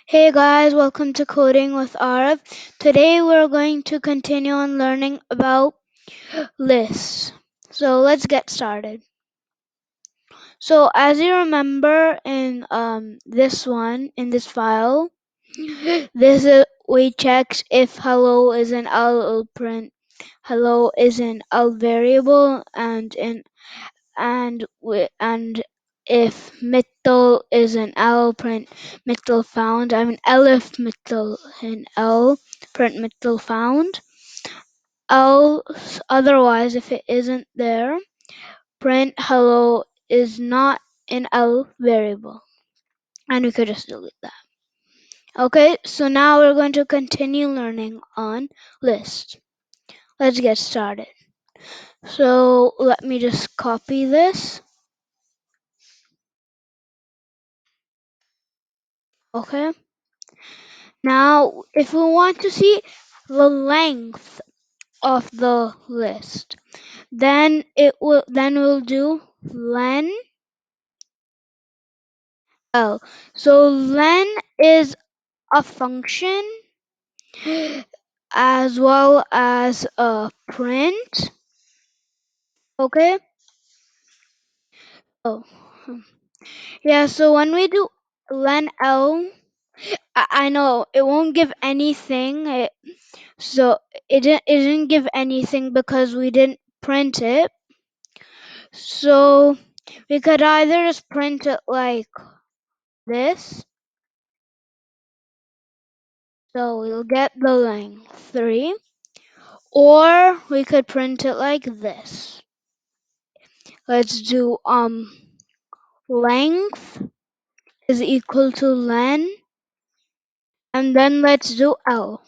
Hey guys, welcome to Coding with Aarav. Today we're going to continue on learning about lists. So let's get started. So as you remember in this file, this is we checked if hello is an L, it'll print hello is an L variable, and if middle is an L, print middle found. I mean elif middle in L, print middle found. Else, otherwise, if it isn't there, print hello is not an L variable, and we could just delete that. Okay, so now we're going to continue learning on list. Let's get started. So let me just copy this. Okay. Now, if we want to see the length of the list, then we'll do len L. So len is a function as well as a print. Okay. Oh, yeah. So when we do len L, I know it won't give anything. So it didn't give anything because we didn't print it. So we could either just print it like this. So we'll get the length 3. Or we could print it like this. Let's do length is equal to len, and then let's do L.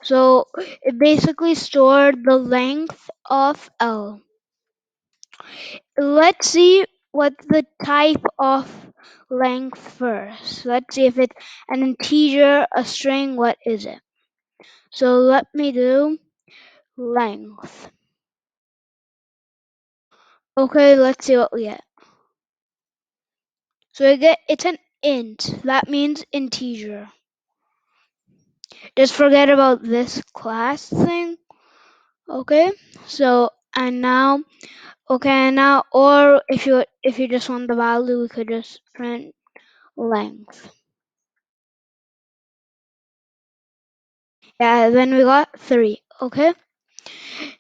So it basically stored the length of L. Let's see what the type of length first. Let's see if it's an integer, a string, what is it? So let me do length. Okay, let's see what we get. So we get it's an int. That means integer. Just forget about this class thing. Okay. So and now or if you just want the value, we could just print length. Yeah, then we got 3. Okay.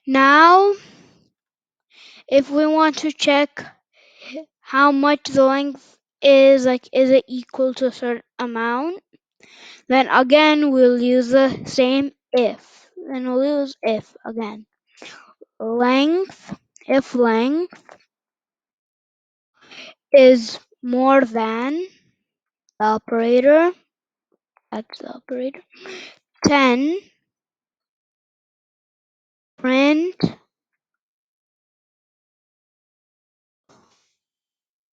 Now if we want to check how much the length is, like is it equal to a certain amount, then again we'll use the same if. Then we'll use if again. Length, if length is more than the operator, that's the operator, 10, print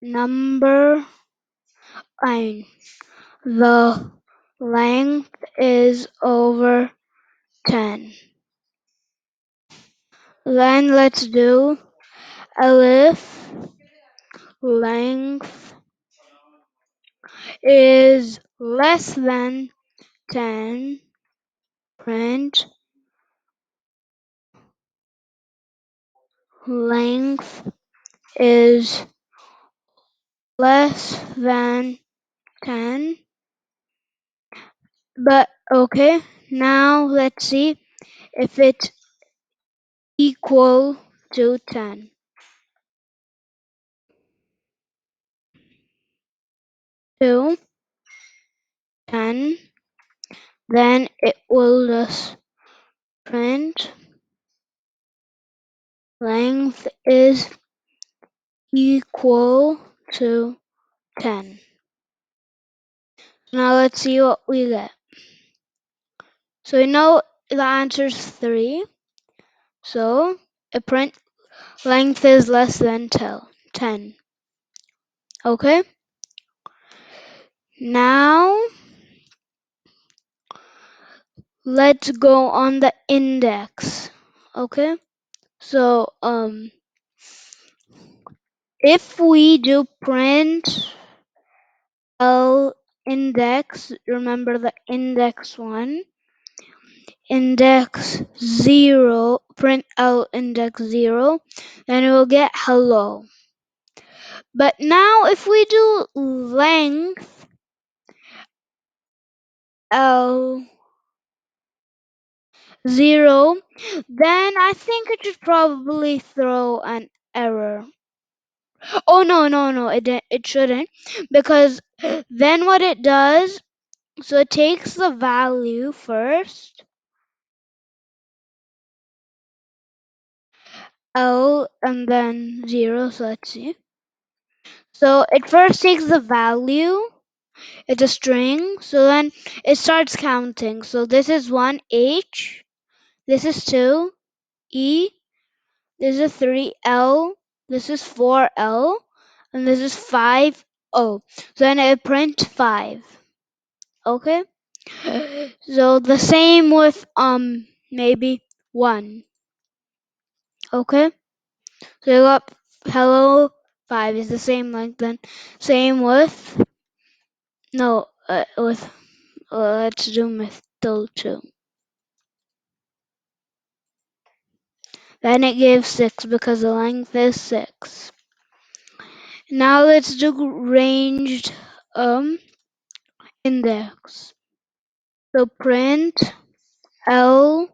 number, I the length is over 10. Then let's do elif length is less than 10, print length is less than 10. But okay, now let's see if it's equal to 10. 2, 10, then it will just print length is equal to 10. Now let's see what we get. So we know the answer is 3. So a print length is less than 10. Okay? Now let's go on the index. Okay? So if we do print L index, remember the index one, index 0, print out index 0, then we'll get hello. But now if we do length L 0, then I think it should probably throw an error. Oh no, no, no, it shouldn't, because then what it does, so it takes the value first, L and then 0, so let's see. So it first takes the value, it's a string, so then it starts counting. So this is 1 H, this is 2 E, this is 3 L, this is 4 L, and this is 5 O. So then it print 5. Okay? So the same with maybe 1. Okay? So you got hello 5 is the same length then. Same with no with let's do middle 2. Then it gives 6 because the length is 6. Now let's do ranged index. So print L1,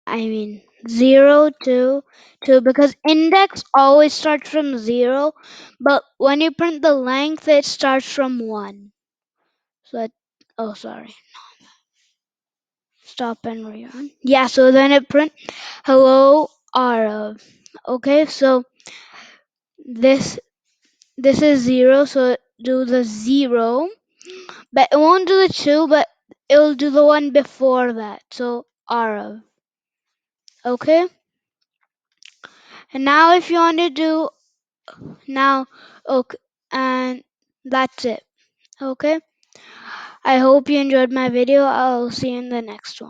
I mean 0 to 2, because index always starts from 0, but when you print the length it starts from 1. So oh sorry, stop and rerun. Yeah, so then it print hello Aarav. Okay, so this this is 0, so do the 0, but it won't do the 2, but it'll do the one before that. So Aarav. Okay, and now if you want to do now, okay, and that's it. Okay, I hope you enjoyed my video. I'll see you in the next one.